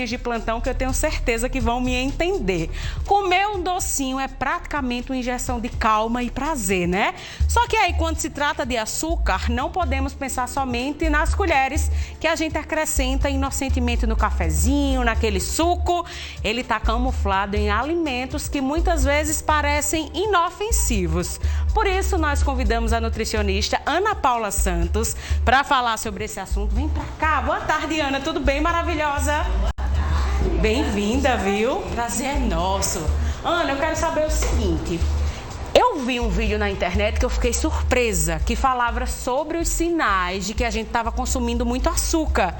mamães de plantão que eu tenho certeza que vão me entender. Comer um docinho é praticamente uma injeção de calma e prazer, né? Só que aí, quando se trata de açúcar, não podemos pensar somente nas colheres que a gente acrescenta inocentemente no cafezinho, naquele suco. Ele está camuflado em alimentos que muitas vezes parecem inofensivos. Por isso, nós convidamos a nutricionista Ana Paula Santos para falar sobre esse assunto. Vem pra cá. Boa tarde, Ana. Tudo bem, maravilhosa? Boa tarde. Bem-vinda, viu? Prazer é nosso. Ana, eu quero saber o seguinte. Eu vi um vídeo na internet que eu fiquei surpresa, que falava sobre os sinais de que a gente estava consumindo muito açúcar.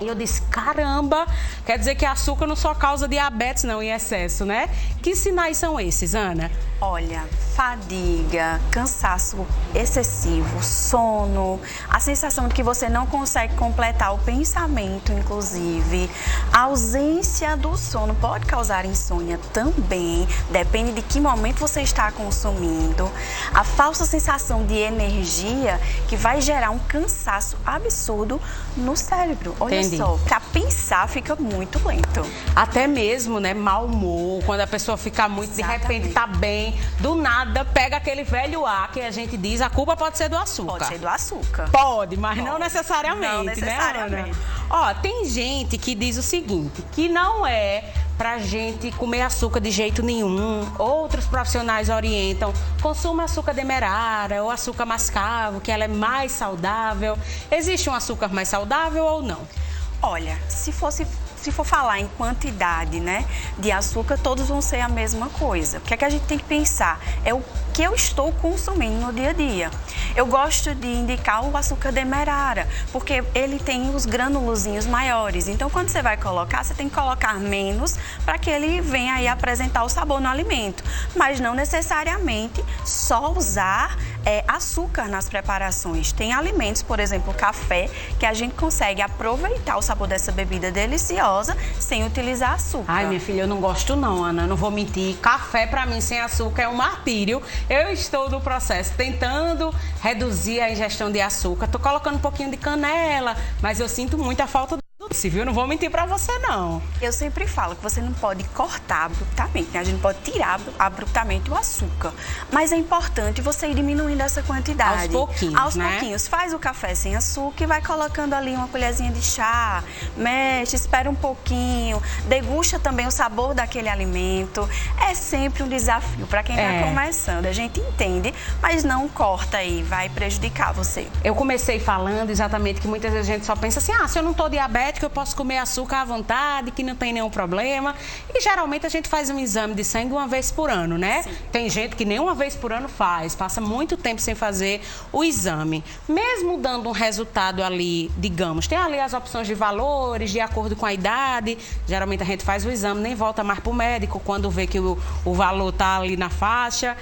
E eu disse, caramba, quer dizer que açúcar não só causa diabetes, não, em excesso, né? Que sinais são esses, Ana? Olha, fadiga, cansaço excessivo, sono, a sensação de que você não consegue completar o pensamento, inclusive. A ausência do sono pode causar insônia também, depende de que momento você está consumindo. A falsa sensação de energia que vai gerar um cansaço absurdo no cérebro. Olha só, para pensar fica muito lento. Até mesmo, né, mau humor, quando a pessoa fica muito, de repente tá bem, do nada pega aquele velho ar que a gente diz, a culpa pode ser do açúcar. Pode ser do açúcar. Pode, mas não necessariamente, não necessariamente, né, Ana? Ó, tem gente que diz o seguinte, que não é pra gente comer açúcar de jeito nenhum. Outros profissionais orientam, consuma açúcar demerara ou açúcar mascavo, que ela é mais saudável. Existe um açúcar mais saudável ou não? Olha, se for falar em quantidade, né, de açúcar, todos vão ser a mesma coisa. O que é que a gente tem que pensar? É o que eu estou consumindo no dia a dia. Eu gosto de indicar o açúcar demerara, porque ele tem os granulozinhos maiores. Então, quando você vai colocar, você tem que colocar menos para que ele venha aí apresentar o sabor no alimento. Mas não necessariamente só usar açúcar nas preparações. Tem alimentos, por exemplo, o café, que a gente consegue aproveitar o sabor dessa bebida deliciosa sem utilizar açúcar. Ai, minha filha, eu não gosto não, Ana, não vou mentir. Café pra mim sem açúcar é um martírio. Eu estou no processo tentando reduzir a ingestão de açúcar. Tô colocando um pouquinho de canela, mas eu sinto muita falta do doce, viu? Não vou mentir pra você, não. Eu sempre falo que você não pode cortar abruptamente, né? A gente não pode tirar abruptamente o açúcar. Mas é importante você ir diminuindo essa quantidade. Aos pouquinhos, Aos pouquinhos. Faz o café sem açúcar e vai colocando ali uma colherzinha de chá, mexe, espera um pouquinho, degusta também o sabor daquele alimento. É sempre um desafio para quem está começando. A gente entende, mas não corta aí, vai prejudicar você. Eu comecei falando exatamente que muitas vezes a gente só pensa assim, se eu não tô diabética, eu posso comer açúcar à vontade, que não tem nenhum problema. E geralmente a gente faz um exame de sangue uma vez por ano, né? Sim. Tem gente que nem uma vez por ano faz, passa muito tempo sem fazer o exame. Mesmo dando um resultado ali, digamos, tem ali as opções de valores, de acordo com a idade. Geralmente a gente faz o exame, nem volta mais pro médico quando vê que o valor tá ali na faixa.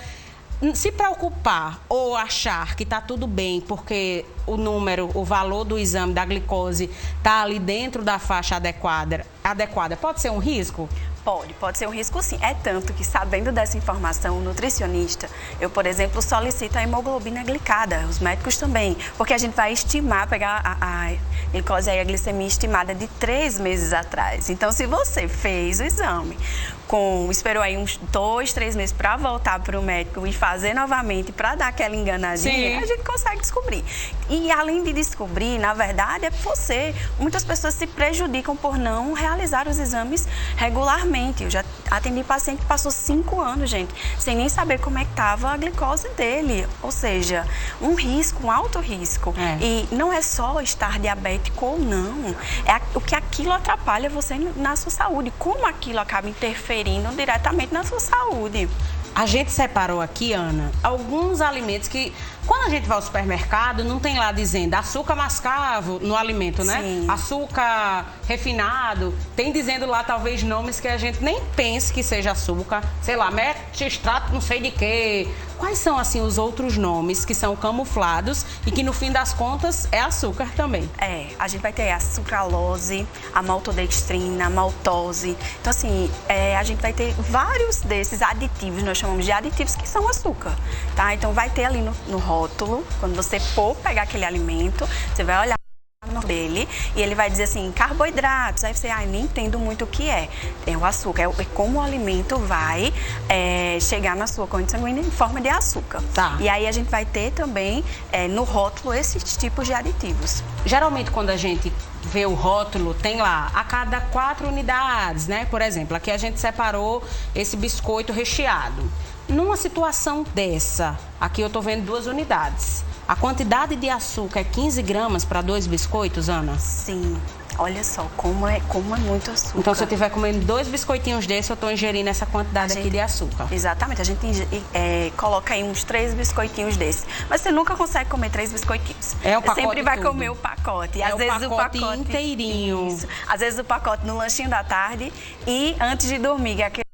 Se preocupar ou achar que está tudo bem porque o valor do exame da glicose está ali dentro da faixa adequada, pode ser um risco? Pode ser um risco sim. É tanto que, sabendo dessa informação, o nutricionista, eu, por exemplo, solicito a hemoglobina glicada, os médicos também, porque a gente vai estimar, pegar a glicose e a glicemia estimada de 3 meses atrás. Então, se você fez o exame, esperou aí uns 2, 3 meses para voltar para o médico e fazer novamente para dar aquela enganadinha, a gente consegue descobrir. E além de descobrir, na verdade, muitas pessoas se prejudicam por não realizar os exames regularmente. Eu já atendi paciente que passou 5 anos, gente, sem nem saber como é que estava a glicose dele. Ou seja, um risco, um alto risco. E não é só estar diabético ou não, é o que aquilo atrapalha você na sua saúde, como aquilo acaba interferindo diretamente na sua saúde. A gente separou aqui, Ana, alguns alimentos que, quando a gente vai ao supermercado, não tem lá dizendo açúcar mascavo no alimento, né? Sim. Açúcar refinado. Tem dizendo lá, talvez, nomes que a gente nem pense que seja açúcar. Sei lá, extrato não sei de quê. Quais são, assim, os outros nomes que são camuflados e que, no fim das contas, é açúcar também? A gente vai ter a sucralose, a maltodextrina, a maltose. Então, assim, a gente vai ter vários desses aditivos, nós chamamos de aditivos, que são açúcar, tá? Então, vai ter ali no rótulo, quando você for pegar aquele alimento, você vai olhar dele e ele vai dizer assim, carboidratos. Aí você, nem entendo muito o que é. É o açúcar, é como o alimento vai chegar na sua corrente sanguínea em forma de açúcar. Tá. E aí a gente vai ter também no rótulo esses tipos de aditivos. Geralmente, quando a gente vê o rótulo, tem lá a cada 4 unidades, né? Por exemplo, aqui a gente separou esse biscoito recheado. Numa situação dessa, aqui eu tô vendo 2 unidades. A quantidade de açúcar é 15 gramas para 2 biscoitos, Ana? Sim. Olha só, como é muito açúcar. Então, se eu estiver comendo 2 biscoitinhos desses, eu estou ingerindo essa quantidade aqui de açúcar. Exatamente. A gente coloca aí uns 3 biscoitinhos desses. Mas você nunca consegue comer 3 biscoitinhos. É o pacote. Você sempre vai comer o pacote. E às vezes o pacote inteirinho. Isso. Às vezes o pacote no lanchinho da tarde e antes de dormir, que é aquele...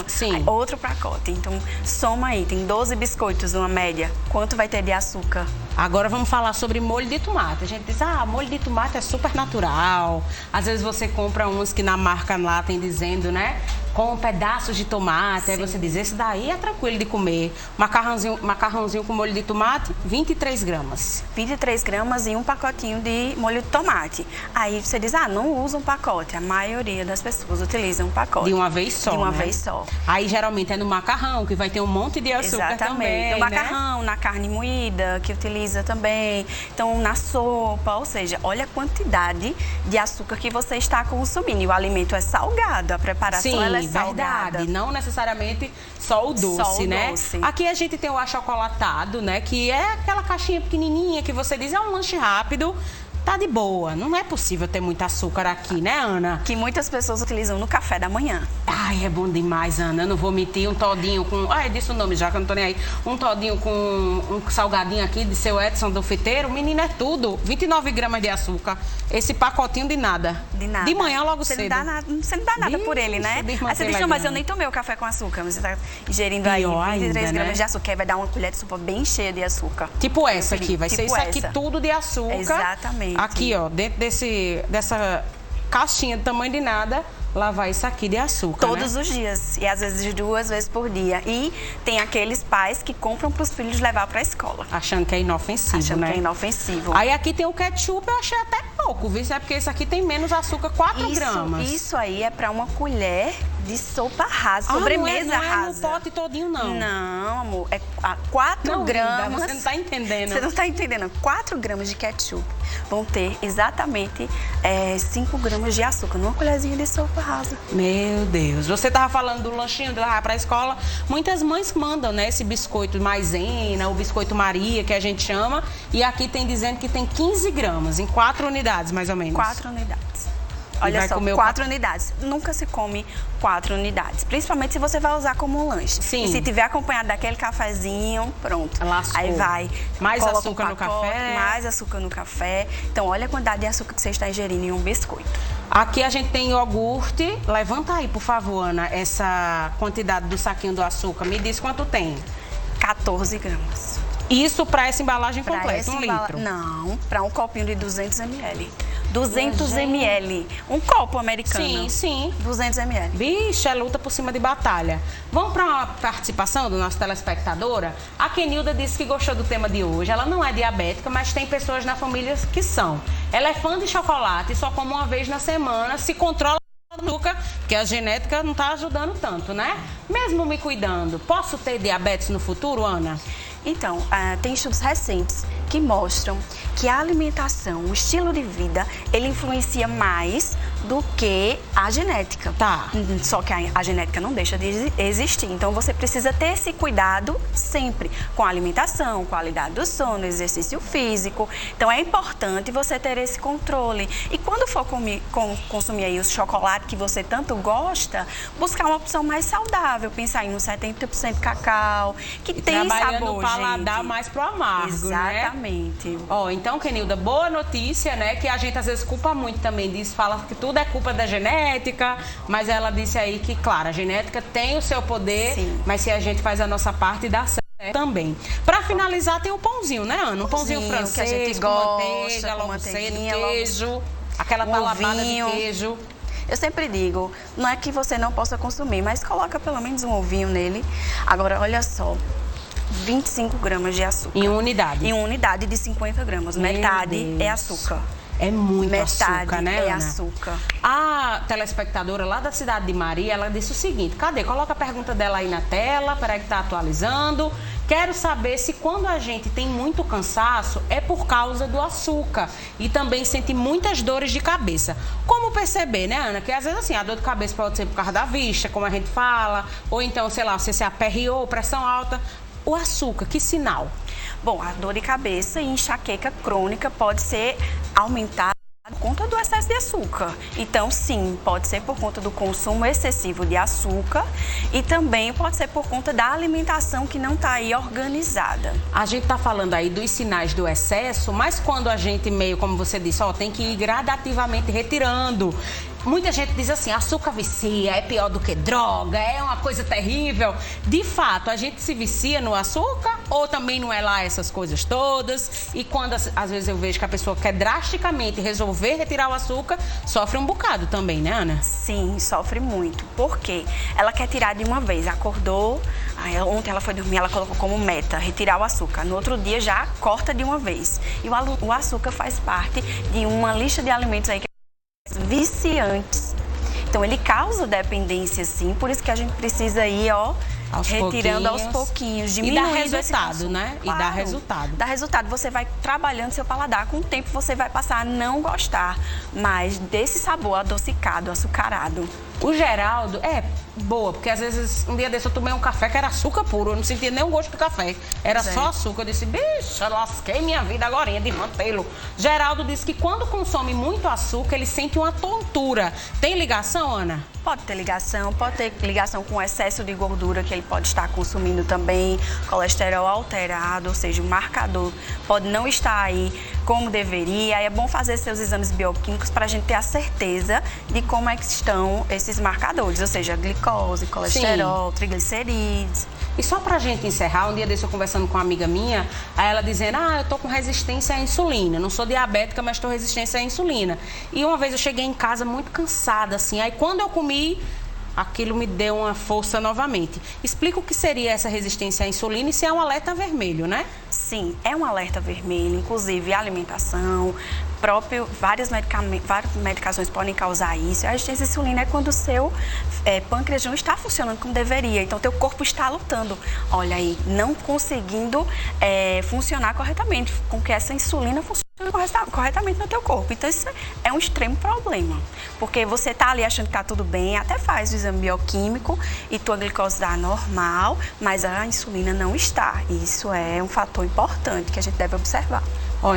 Sim. Outro pacote. Então, soma aí. Tem 12 biscoitos, uma média. Quanto vai ter de açúcar? Agora vamos falar sobre molho de tomate. A gente diz, molho de tomate é super natural. Às vezes você compra uns que na marca lá tem dizendo, né? Com pedaços de tomate. Sim. Aí você diz, esse daí é tranquilo de comer. Macarrãozinho com molho de tomate, 23 gramas. 23 gramas e um pacotinho de molho de tomate. Aí você diz, não usa um pacote. A maioria das pessoas utilizam um pacote. De uma vez só, De uma né? vez só. Aí geralmente é no macarrão, que vai ter um monte de açúcar. Exatamente. Também, no macarrão, na carne moída, que utiliza também. Então, na sopa, ou seja, olha a quantidade de açúcar que você está consumindo. E o alimento é salgado, a preparação ela é salgada. Verdade. Não necessariamente só o doce, só o né? doce. Aqui a gente tem o achocolatado, né? Que é aquela caixinha pequenininha que você diz, é um lanche rápido. Tá de boa, não é possível ter muito açúcar aqui, né, Ana? Que muitas pessoas utilizam no café da manhã. Ai, é bom demais, Ana, eu não vou mentir, um todinho com... eu disse o nome já, que eu não tô nem aí. Um todinho com um salgadinho aqui de seu Edson do Fiteiro, menino, é tudo. 29 gramas de açúcar, esse pacotinho de nada. De nada. De manhã logo cedo. Você não dá nada por ele, né? Aí você diz, não, mas eu nem tomei o café com açúcar. Mas você tá ingerindo aí 23 gramas de açúcar, aí vai dar uma colher de sopa bem cheia de açúcar. Tipo essa aqui, vai ser isso aqui tudo de açúcar. Exatamente. Aqui, ó, dentro dessa caixinha de tamanho de nada, lá vai isso aqui de açúcar, Todos os dias. E às vezes 2 vezes por dia. E tem aqueles pais que compram para os filhos levar para a escola. Achando que é inofensivo, Achando que é inofensivo. Aí aqui tem o ketchup, eu achei até pouco, viu? É porque esse aqui tem menos açúcar, 4 gramas. Isso aí é para uma colher de sopa rasa, sobremesa rasa. Não é no pote todinho, não. Não, amor. É 4 gramas. Linda, você não tá entendendo. Você não tá entendendo. 4 gramas de ketchup vão ter exatamente 5 gramas de açúcar numa colherzinha de sopa rasa. Meu Deus. Você tava falando do lanchinho de lá pra escola. Muitas mães mandam, né, esse biscoito maisena, o biscoito Maria, que a gente chama. E aqui tem dizendo que tem 15 gramas, em 4 unidades, mais ou menos. 4 unidades. Olha só, 4 unidades. Nunca se come 4 unidades. Principalmente se você vai usar como um lanche. Sim. E se tiver acompanhado daquele cafezinho, pronto. Lascou. Aí vai. Mais açúcar no café. Mais açúcar no café. Então, olha a quantidade de açúcar que você está ingerindo em um biscoito. Aqui a gente tem iogurte. Levanta aí, por favor, Ana, essa quantidade do saquinho do açúcar. Me diz quanto tem. 14 gramas. Isso para essa embalagem completa, 1 litro? Não, para um copinho de 200 ml. 200 ml. Um copo americano. Sim, sim. 200 ml. Bicho, é luta por cima de batalha. Vamos para uma participação do nosso telespectadora? A Kenilda disse que gostou do tema de hoje. Ela não é diabética, mas tem pessoas na família que são. Ela é fã de chocolate e só come uma vez na semana, se controla o açúcar, porque a genética não está ajudando tanto, né? Mesmo me cuidando, posso ter diabetes no futuro, Ana? Então, tem estudos recentes que mostram que a alimentação, o estilo de vida, ele influencia mais do que a genética. Tá. Só que a genética não deixa de existir. Então, você precisa ter esse cuidado sempre com a alimentação, qualidade do sono, exercício físico. Então, é importante você ter esse controle. E quando for consumir aí o chocolate que você tanto gosta, buscar uma opção mais saudável. Pensar em um 70% cacau, que tem sabor, o paladar mais pro amargo, exatamente. Né? Ó, então, Kenilda, boa notícia, né? Que a gente às vezes culpa muito também disso, fala que tudo é culpa da genética, mas ela disse aí que, claro, a genética tem o seu poder, sim, mas se a gente faz a nossa parte, dá certo também. Para finalizar, tem o pãozinho, né, Ana? Um pãozinho francês, que a gente gosta, com manteiga, logo cedo, queijo, aquela talabada de queijo. Eu sempre digo, não é que você não possa consumir, mas coloca pelo menos um ovinho nele. Agora, olha só, 25 gramas de açúcar. Em uma unidade? Em uma unidade de 50 gramas. Metade é açúcar. É muito Metade açúcar, né, é Ana? açúcar. A telespectadora lá da cidade de Maria, ela disse o seguinte, cadê? Coloca a pergunta dela aí na tela, peraí que tá atualizando. Quero saber se quando a gente tem muito cansaço é por causa do açúcar e também sente muitas dores de cabeça. Como perceber, né, Ana? Que às vezes assim, a dor de cabeça pode ser por causa da vista, como a gente fala, ou então, sei lá, você se aperreou, pressão alta. O açúcar, que sinal? Bom, a dor de cabeça e enxaqueca crônica pode ser aumentada por conta do excesso de açúcar. Então, sim, pode ser por conta do consumo excessivo de açúcar e também pode ser por conta da alimentação que não está aí organizada. A gente está falando aí dos sinais do excesso, mas quando a gente meio, como você disse, ó, tem que ir gradativamente retirando. Muita gente diz assim, açúcar vicia, é pior do que droga, é uma coisa terrível. De fato, a gente se vicia no açúcar ou também não é lá essas coisas todas? E quando, às vezes, eu vejo que a pessoa quer drasticamente resolver retirar o açúcar, sofre um bocado também, né, Ana? Sim, sofre muito. Por quê? Ela quer tirar de uma vez, acordou, ontem ela foi dormir, ela colocou como meta retirar o açúcar. No outro dia já corta de uma vez. E o açúcar faz parte de uma lista de alimentos aí que viciantes. Então, ele causa dependência, sim. Por isso que a gente precisa ir, ó, retirando aos pouquinhos, diminuindo e dá resultado, né? Claro, e dá resultado. Dá resultado. Você vai trabalhando seu paladar. Com o tempo, você vai passar a não gostar mais desse sabor adocicado, açucarado. O Geraldo é boa, porque às vezes, um dia desse eu tomei um café que era açúcar puro, eu não sentia nem o gosto do café, era só açúcar. Eu disse, bicha, lasquei minha vida agorinha de mantê-lo. Geraldo disse que quando consome muito açúcar, ele sente uma tontura. Tem ligação, Ana? Pode ter ligação com o excesso de gordura que ele pode estar consumindo também, colesterol alterado, ou seja, o marcador pode não estar aí como deveria. É bom fazer seus exames bioquímicos para a gente ter a certeza de como é que estão esses marcadores, ou seja, glicose, colesterol, triglicerídeos. E só pra gente encerrar, um dia desse eu conversando com uma amiga minha, aí ela dizendo, eu tô com resistência à insulina, não sou diabética, mas tô resistência à insulina. E uma vez eu cheguei em casa muito cansada, assim, aí quando eu comi, aquilo me deu uma força novamente. Explica o que seria essa resistência à insulina e se é um alerta vermelho, né? Sim, é um alerta vermelho, inclusive a alimentação, várias medicações podem causar isso. A resistência à insulina é quando o seu pâncreas não está funcionando como deveria, então teu corpo está lutando, olha aí, não conseguindo funcionar corretamente, com que essa insulina funcione corretamente no teu corpo. Então isso é um extremo problema, porque você está ali achando que está tudo bem, até faz o exame bioquímico e tua glicose dá normal, mas a insulina não está. Isso é um fator importante que a gente deve observar.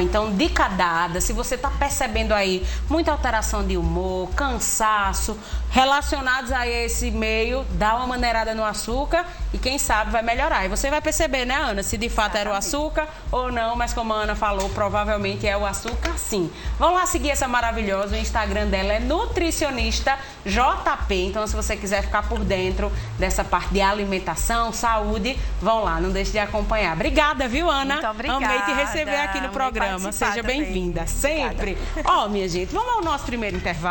Então, dica dada, se você está percebendo aí muita alteração de humor, cansaço, relacionados a esse meio, dá uma maneirada no açúcar e quem sabe vai melhorar. E você vai perceber, né, Ana, se de fato era o açúcar ou não, mas como a Ana falou, provavelmente é o açúcar sim. Vão lá seguir essa maravilhosa, o Instagram dela é nutricionista JP, então se você quiser ficar por dentro dessa parte de alimentação, saúde, vão lá, não deixe de acompanhar. Obrigada, viu, Ana? Muito obrigada. Amei te receber aqui no programa. Seja bem-vinda, sempre. Minha gente, vamos ao nosso primeiro intervalo.